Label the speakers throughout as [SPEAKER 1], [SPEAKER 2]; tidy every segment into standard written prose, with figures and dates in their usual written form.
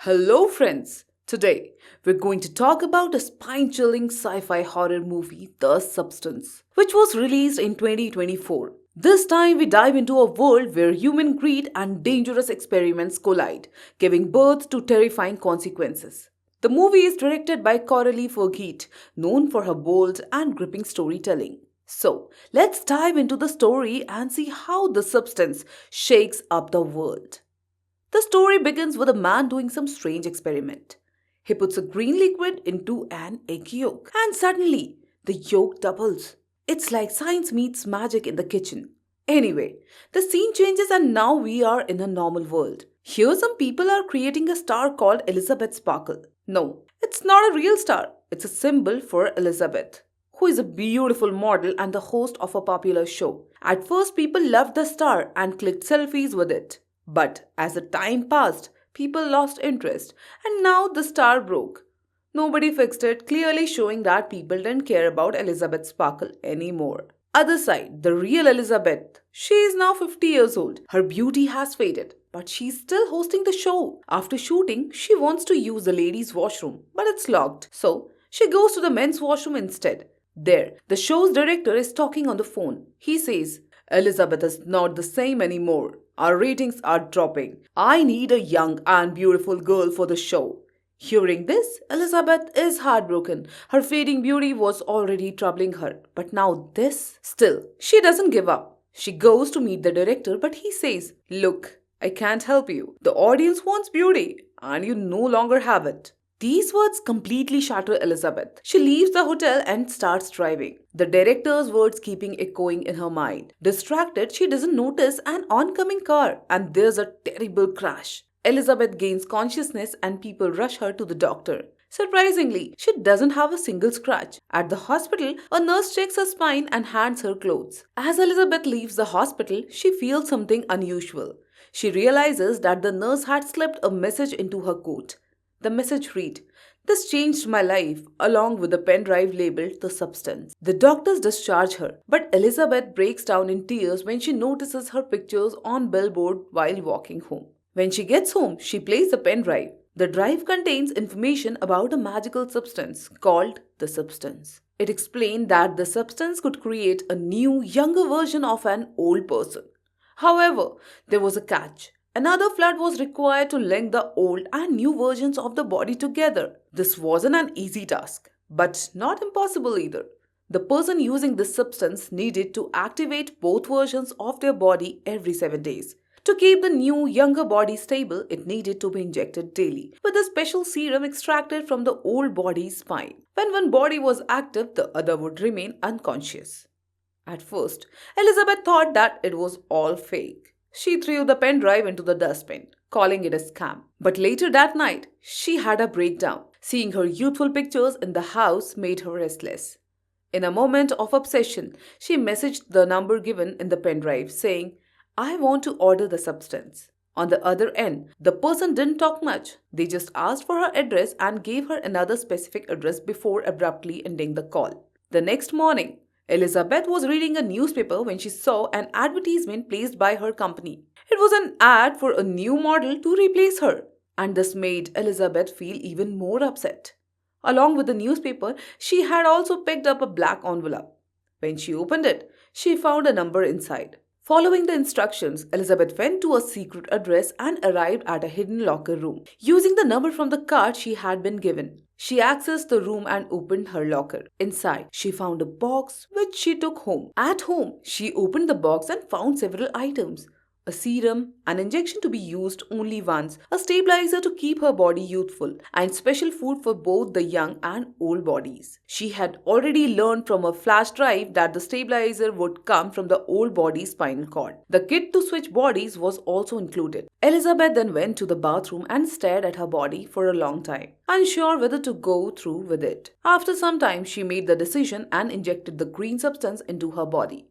[SPEAKER 1] Hello, friends! Today, we're going to talk about a spine chilling sci fi horror movie, The Substance, which was released in 2024. This time, we dive into a world where human greed and dangerous experiments collide, giving birth to terrifying consequences. The movie is directed by Coralie Fergit, known for her bold and gripping storytelling. So, let's dive into the story and see how The Substance shakes up the world. The story begins with a man doing some strange experiment. He puts a green liquid into an egg yolk, and suddenly the yolk doubles. It's like science meets magic in the kitchen. Anyway, the scene changes and now we are in a normal world. Here, some people are creating a star called Elizabeth Sparkle. No, it's not a real star, it's a symbol for Elizabeth, who is a beautiful model and the host of a popular show. At first, people loved the star and clicked selfies with it. But as the time passed, people lost interest, and now the star broke. Nobody fixed it, clearly showing that people didn't care about Elizabeth Sparkle anymore. Other side, the real Elizabeth. She is now 50 years old. Her beauty has faded, but she's still hosting the show. After shooting, she wants to use the ladies' washroom, but it's locked. So, she goes to the men's washroom instead. There, the show's director is talking on the phone. He says, Elizabeth is not the same anymore. Our ratings are dropping. I need a young and beautiful girl for the show. Hearing this, Elizabeth is heartbroken. Her fading beauty was already troubling her. But now this? Still, she doesn't give up. She goes to meet the director, but he says, Look, I can't help you. The audience wants beauty, and you no longer have it. These words completely shatter Elizabeth. She leaves the hotel and starts driving, the director's words keeping echoing in her mind. Distracted, she doesn't notice an oncoming car, and there's a terrible crash. Elizabeth gains consciousness and people rush her to the doctor. Surprisingly, she doesn't have a single scratch. At the hospital, a nurse checks her spine and hands her clothes. As Elizabeth leaves the hospital, she feels something unusual. She realizes that the nurse had slipped a message into her coat. The message read, This changed my life, along with a pen drive labeled The Substance. The doctors discharge her, but Elizabeth breaks down in tears when she notices her pictures on billboard while walking home. When she gets home, she plays the pen drive. The drive contains information about a magical substance called The Substance. It explained that the substance could create a new, younger version of an old person. However, there was a catch. Another flood was required to link the old and new versions of the body together. This wasn't an easy task, but not impossible either. The person using this substance needed to activate both versions of their body every 7 days. To keep the new, younger body stable, it needed to be injected daily with a special serum extracted from the old body's spine. When one body was active, the other would remain unconscious. At first, Elizabeth thought that it was all fake. She threw the pen drive into the dustbin, calling it a scam. But later that night, she had a breakdown. Seeing her youthful pictures in the house made her restless. In a moment of obsession, she messaged the number given in the pen drive saying, I want to order the substance. On the other end, the person didn't talk much. They just asked for her address and gave her another specific address before abruptly ending the call. The next morning, Elizabeth was reading a newspaper when she saw an advertisement placed by her company. It was an ad for a new model to replace her, and this made Elizabeth feel even more upset. Along with the newspaper, she had also picked up a black envelope. When she opened it, she found a number inside. Following the instructions, Elizabeth went to a secret address and arrived at a hidden locker room. Using the number from the card she had been given, she accessed the room and opened her locker. Inside, she found a box which she took home. At home, she opened the box and found several items. A serum, an injection to be used only once, a stabilizer to keep her body youthful, and special food for both the young and old bodies. She had already learned from a flash drive that the stabilizer would come from the old body's spinal cord. The kit to switch bodies was also included. Elizabeth then went to the bathroom and stared at her body for a long time, unsure whether to go through with it. After some time, she made the decision and injected the green substance into her body.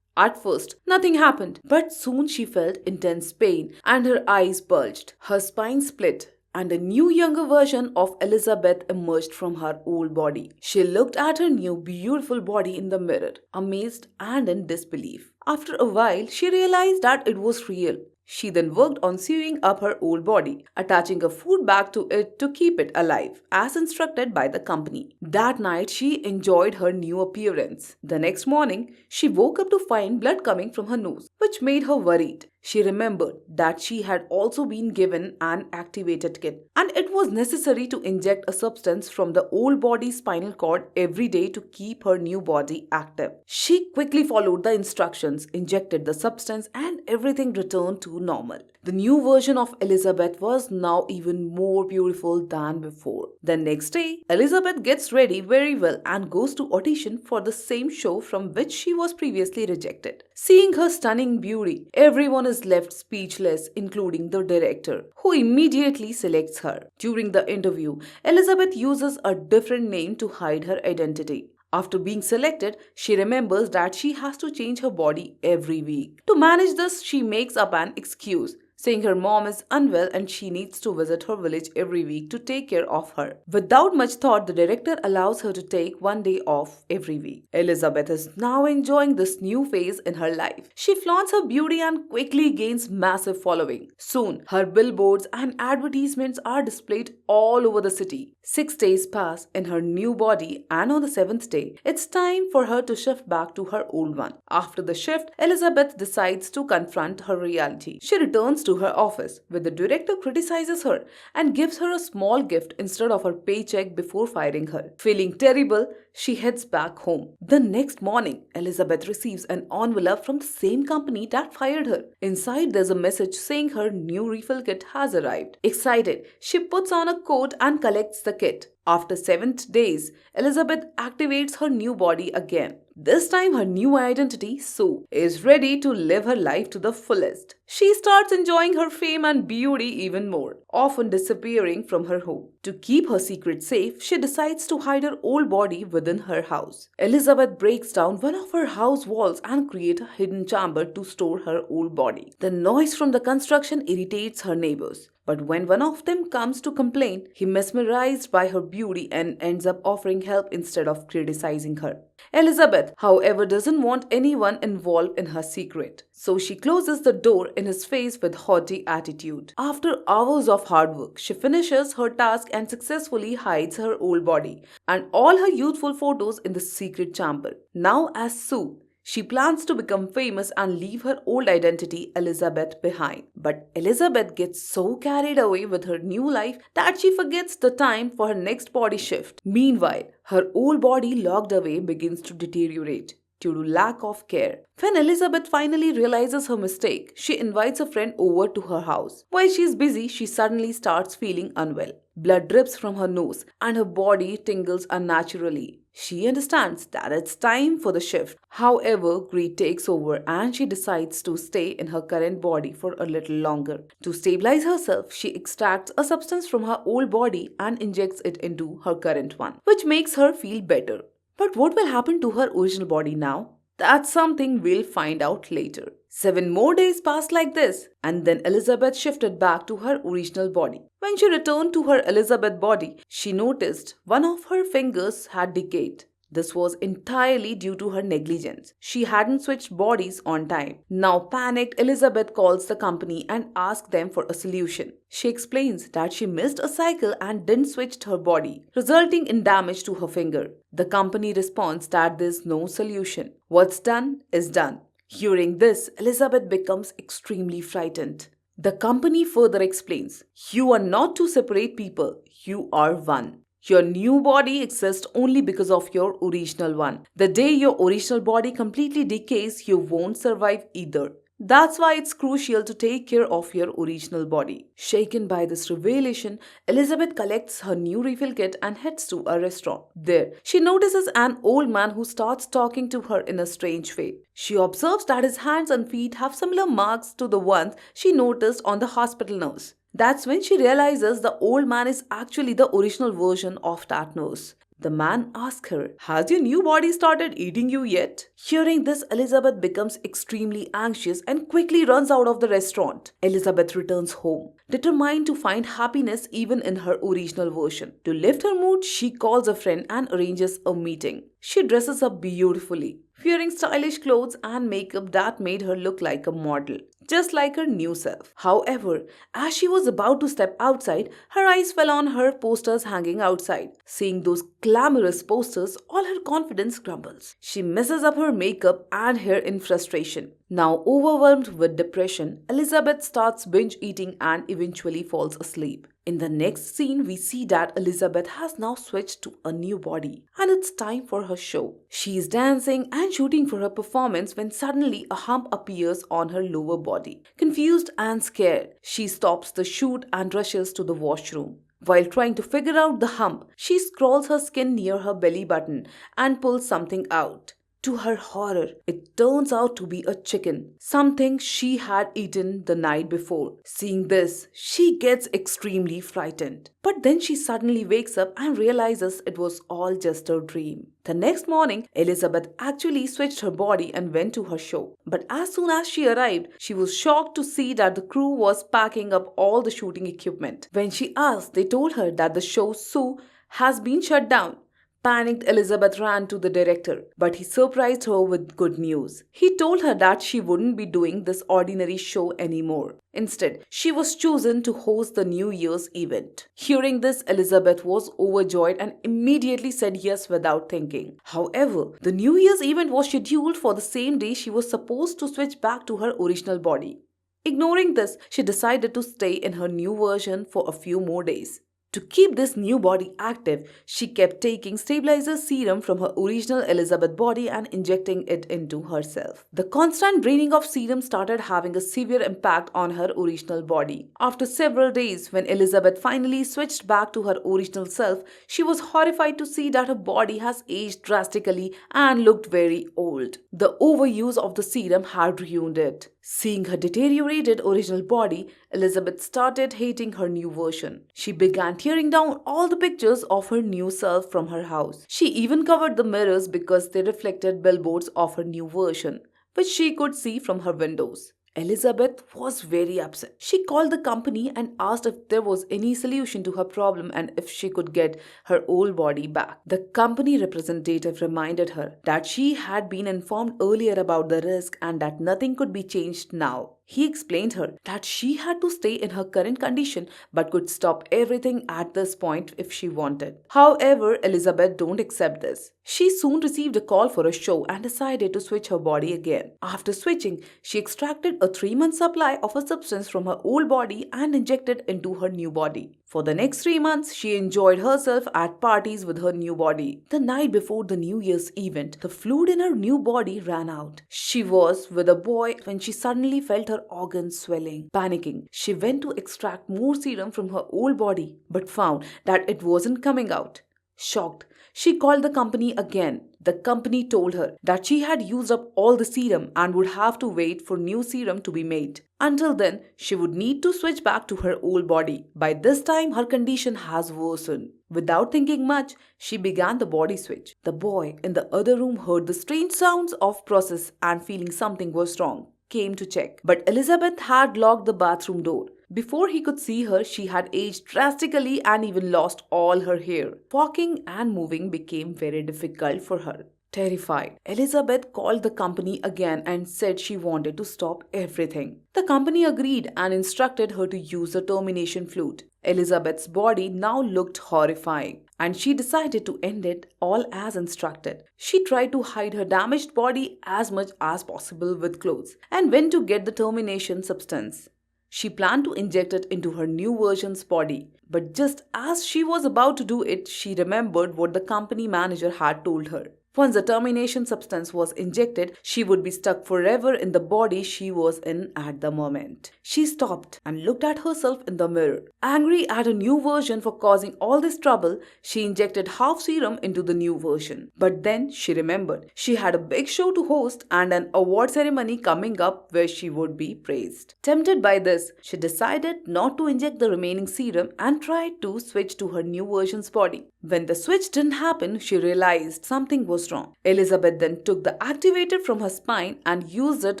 [SPEAKER 1] At first, nothing happened, but soon she felt intense pain and her eyes bulged. Her spine split and a new younger version of Elizabeth emerged from her old body. She looked at her new beautiful body in the mirror, amazed and in disbelief. After a while, she realized that it was real. She then worked on sewing up her old body, attaching a food bag to it to keep it alive, as instructed by the company. That night, she enjoyed her new appearance. The next morning, she woke up to find blood coming from her nose, which made her worried. She remembered that she had also been given an activated kit, and it was necessary to inject a substance from the old body's spinal cord every day to keep her new body active. She quickly followed the instructions, injected the substance, and everything returned to normal. The new version of Elizabeth was now even more beautiful than before. The next day, Elizabeth gets ready very well and goes to audition for the same show from which she was previously rejected. Seeing her stunning beauty, everyone is left speechless, including the director, who immediately selects her. During the interview, Elizabeth uses a different name to hide her identity. After being selected, she remembers that she has to change her body every week. To manage this, she makes up an excuse, saying her mom is unwell and she needs to visit her village every week to take care of her. Without much thought, the director allows her to take one day off every week. Elizabeth is now enjoying this new phase in her life. She flaunts her beauty and quickly gains massive following. Soon, her billboards and advertisements are displayed all over the city. 6 days pass in her new body, and on the 7th day, it's time for her to shift back to her old one. After the shift, Elizabeth decides to confront her reality. She returns to her office, where the director criticizes her and gives her a small gift instead of her paycheck before firing her. Feeling terrible, she heads back home. The next morning, Elizabeth receives an envelope from the same company that fired her. Inside, there's a message saying her new refill kit has arrived. Excited, she puts on a coat and collects the kit. After 7 days, Elizabeth activates her new body again. This time, her new identity, Sue, is ready to live her life to the fullest. She starts enjoying her fame and beauty even more, often disappearing from her home. To keep her secret safe, she decides to hide her old body within her house. Elizabeth breaks down one of her house walls and creates a hidden chamber to store her old body. The noise from the construction irritates her neighbors. But when one of them comes to complain, he mesmerized by her beauty and ends up offering help instead of criticizing her. Elizabeth, however, doesn't want anyone involved in her secret, so she closes the door in his face with haughty attitude. After hours of hard work, she finishes her task and successfully hides her old body and all her youthful photos in the secret chamber. Now as Sue, she plans to become famous and leave her old identity, Elizabeth, behind. But Elizabeth gets so carried away with her new life that she forgets the time for her next body shift. Meanwhile, her old body locked away begins to deteriorate due to lack of care. When Elizabeth finally realizes her mistake, she invites a friend over to her house. While she is busy, she suddenly starts feeling unwell. Blood drips from her nose and her body tingles unnaturally. She understands that it's time for the shift. However, greed takes over and she decides to stay in her current body for a little longer. To stabilize herself, she extracts a substance from her old body and injects it into her current one, which makes her feel better. But what will happen to her original body now? That's something we'll find out later. 7 more days passed like this, and then Elizabeth shifted back to her original body. When she returned to her Elizabeth body, she noticed one of her fingers had decayed. This was entirely due to her negligence. She hadn't switched bodies on time. Now panicked, Elizabeth calls the company and asks them for a solution. She explains that she missed a cycle and didn't switch her body, resulting in damage to her finger. The company responds that there's no solution. What's done is done. Hearing this, Elizabeth becomes extremely frightened. The company further explains, "You are not two separate people, you are one. Your new body exists only because of your original one. The day your original body completely decays, you won't survive either. That's why it's crucial to take care of your original body." Shaken by this revelation, Elizabeth collects her new refill kit and heads to a restaurant. There, she notices an old man who starts talking to her in a strange way. She observes that his hands and feet have similar marks to the ones she noticed on the hospital nurse. That's when she realizes the old man is actually the original version of that nurse. The man asks her, "Has your new body started eating you yet?" Hearing this, Elizabeth becomes extremely anxious and quickly runs out of the restaurant. Elizabeth returns home, determined to find happiness even in her original version. To lift her mood, she calls a friend and arranges a meeting. She dresses up beautifully, wearing stylish clothes and makeup that made her look like a model, just like her new self. However, as she was about to step outside, her eyes fell on her posters hanging outside. Seeing those glamorous posters, all her confidence crumbles. She messes up her makeup and hair in frustration. Now overwhelmed with depression, Elizabeth starts binge eating and eventually falls asleep. In the next scene, we see that Elizabeth has now switched to a new body and it's time for her show. She is dancing and shooting for her performance when suddenly a hump appears on her lower body. Confused and scared, she stops the shoot and rushes to the washroom. While trying to figure out the hump, she scrolls her skin near her belly button and pulls something out. To her horror, it turns out to be a chicken, something she had eaten the night before. Seeing this, she gets extremely frightened. But then she suddenly wakes up and realizes it was all just a dream. The next morning, Elizabeth actually switched her body and went to her show. But as soon as she arrived, she was shocked to see that the crew was packing up all the shooting equipment. When she asked, they told her that the show Sue has been shut down. Panicked, Elizabeth ran to the director, but he surprised her with good news. He told her that she wouldn't be doing this ordinary show anymore. Instead, she was chosen to host the New Year's event. Hearing this, Elizabeth was overjoyed and immediately said yes without thinking. However, the New Year's event was scheduled for the same day she was supposed to switch back to her original body. Ignoring this, she decided to stay in her new version for a few more days. To keep this new body active, she kept taking stabilizer serum from her original Elizabeth body and injecting it into herself. The constant draining of serum started having a severe impact on her original body. After several days, when Elizabeth finally switched back to her original self, she was horrified to see that her body has aged drastically and looked very old. The overuse of the serum had ruined it. Seeing her deteriorated original body, Elizabeth started hating her new version. She began tearing down all the pictures of her new self from her house. She even covered the mirrors because they reflected billboards of her new version, which she could see from her windows. Elizabeth was very upset. She called the company and asked if there was any solution to her problem and if she could get her old body back. The company representative reminded her that she had been informed earlier about the risk and that nothing could be changed now. He explained her that she had to stay in her current condition but could stop everything at this point if she wanted. However, Elizabeth don't accept this. She soon received a call for a show and decided to switch her body again. After switching, she extracted a 3-month supply of a substance from her old body and injected into her new body. For the next 3 months, she enjoyed herself at parties with her new body. The night before the New Year's event, the fluid in her new body ran out. She was with a boy when she suddenly felt her organs swelling. Panicking, she went to extract more serum from her old body but found that it wasn't coming out. Shocked, she called the company again. The company told her that she had used up all the serum and would have to wait for new serum to be made. Until then, she would need to switch back to her old body. By this time, her condition has worsened. Without thinking much, she began the body switch. The boy in the other room heard the strange sounds of process and feeling something was wrong, came to check. But Elizabeth had locked the bathroom door. Before he could see her, she had aged drastically and even lost all her hair. Walking and moving became very difficult for her. Terrified, Elizabeth called the company again and said she wanted to stop everything. The company agreed and instructed her to use the termination fluid. Elizabeth's body now looked horrifying, and she decided to end it all as instructed. She tried to hide her damaged body as much as possible with clothes and went to get the termination substance. She planned to inject it into her new version's body, but just as she was about to do it, she remembered what the company manager had told her. Once the termination substance was injected, she would be stuck forever in the body she was in at the moment. She stopped and looked at herself in the mirror. Angry at her new version for causing all this trouble, she injected half serum into the new version. But then she remembered she had a big show to host and an award ceremony coming up where she would be praised. Tempted by this, she decided not to inject the remaining serum and tried to switch to her new version's body. When the switch didn't happen, she realized something was wrong. Elizabeth then took the activator from her spine and used it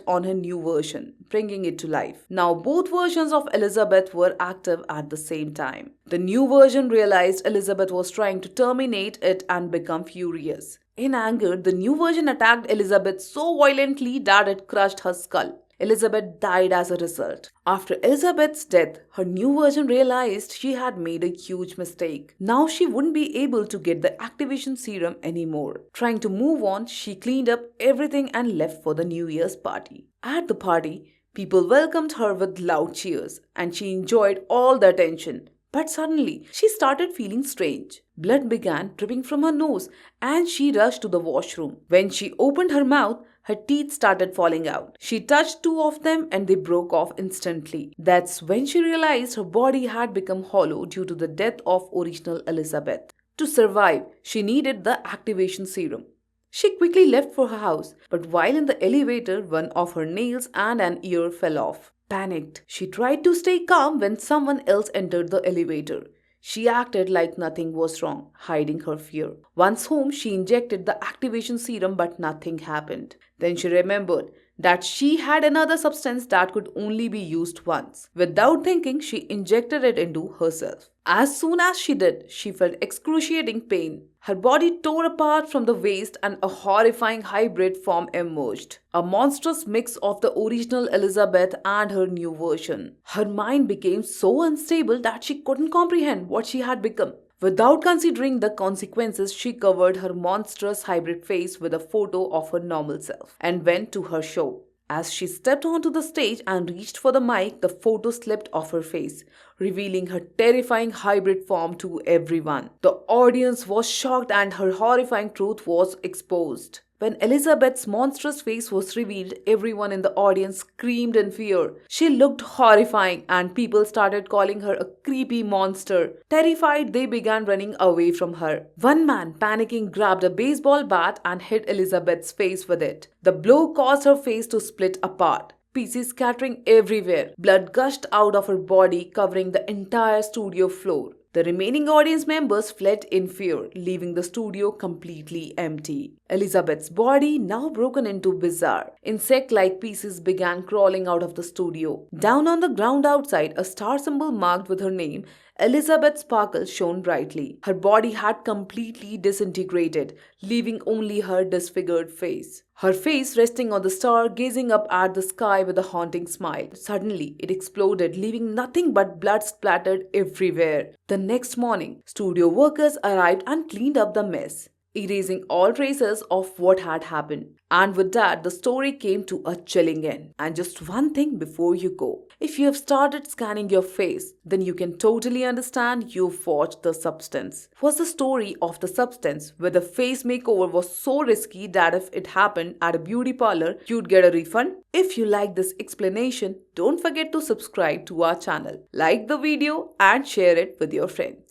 [SPEAKER 1] on her new version, bringing it to life. Now both versions of Elizabeth were active at the same time. The new version realized Elizabeth was trying to terminate it and become furious. In anger, the new version attacked Elizabeth so violently that it crushed her skull. Elizabeth died as a result. After Elizabeth's death, her new version realized she had made a huge mistake. Now she wouldn't be able to get the activation serum anymore. Trying to move on, she cleaned up everything and left for the New Year's party. At the party, people welcomed her with loud cheers, and she enjoyed all the attention. But suddenly, she started feeling strange. Blood began dripping from her nose, and she rushed to the washroom. When she opened her mouth, her teeth started falling out. She touched two of them and they broke off instantly. That's when she realized her body had become hollow due to the death of original Elizabeth. To survive, she needed the activation serum. She quickly left for her house, but while in the elevator, one of her nails and an ear fell off. Panicked, she tried to stay calm when someone else entered the elevator. She acted like nothing was wrong, hiding her fear. Once home, she injected the activation serum, but nothing happened. Then she remembered that she had another substance that could only be used once. Without thinking, she injected it into herself. As soon as she did, she felt excruciating pain. Her body tore apart from the waist and a horrifying hybrid form emerged. A monstrous mix of the original Elizabeth and her new version. Her mind became so unstable that she couldn't comprehend what she had become. Without considering the consequences, she covered her monstrous hybrid face with a photo of her normal self and went to her show. As she stepped onto the stage and reached for the mic, the photo slipped off her face, revealing her terrifying hybrid form to everyone. The audience was shocked and her horrifying truth was exposed. When Elizabeth's monstrous face was revealed, everyone in the audience screamed in fear. She looked horrifying and people started calling her a creepy monster. Terrified, they began running away from her. One man, panicking, grabbed a baseball bat and hit Elizabeth's face with it. The blow caused her face to split apart, pieces scattering everywhere. Blood gushed out of her body, covering the entire studio floor. The remaining audience members fled in fear, leaving the studio completely empty. Elizabeth's body, now broken into bizarre, insect-like pieces, began crawling out of the studio. Down on the ground outside, a star symbol marked with her name, Elizabeth Sparkle, shone brightly. Her body had completely disintegrated, leaving only her disfigured face. Her face resting on the star, gazing up at the sky with a haunting smile. Suddenly, it exploded, leaving nothing but blood splattered everywhere. The next morning, studio workers arrived and cleaned up the mess, erasing all traces of what had happened. And with that, the story came to a chilling end. And just one thing before you go. If you have started scanning your face, then you can totally understand you've watched The Substance. Was the story of The Substance, where the face makeover was so risky that if it happened at a beauty parlor, you'd get a refund? If you like this explanation, don't forget to subscribe to our channel, like the video and share it with your friends.